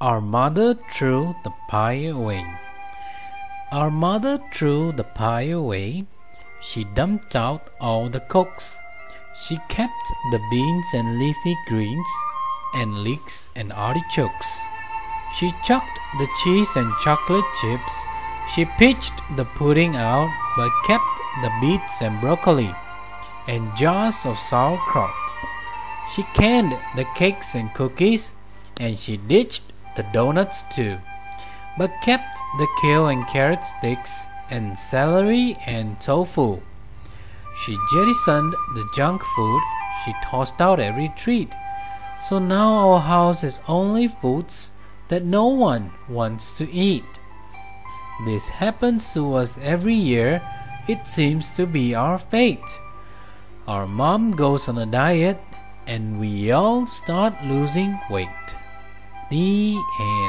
Our mother threw the pie away. Our mother threw the pie away. She dumped out all the cokes. She kept the beans and leafy greens and leeks and artichokes. She chucked the cheese and chocolate chips. She pitched the pudding out but kept the beets and broccoli and jars of sauerkraut. She canned the cakes and cookies, and she ditched the donuts too, but kept the kale and carrot sticks and celery and tofu. She jettisoned the junk food. She tossed out every treat. So now our house is only foods that no one wants to eat. This happens to us every year. It seems to be our fate. Our mom goes on a diet and we all start losing weight. The end.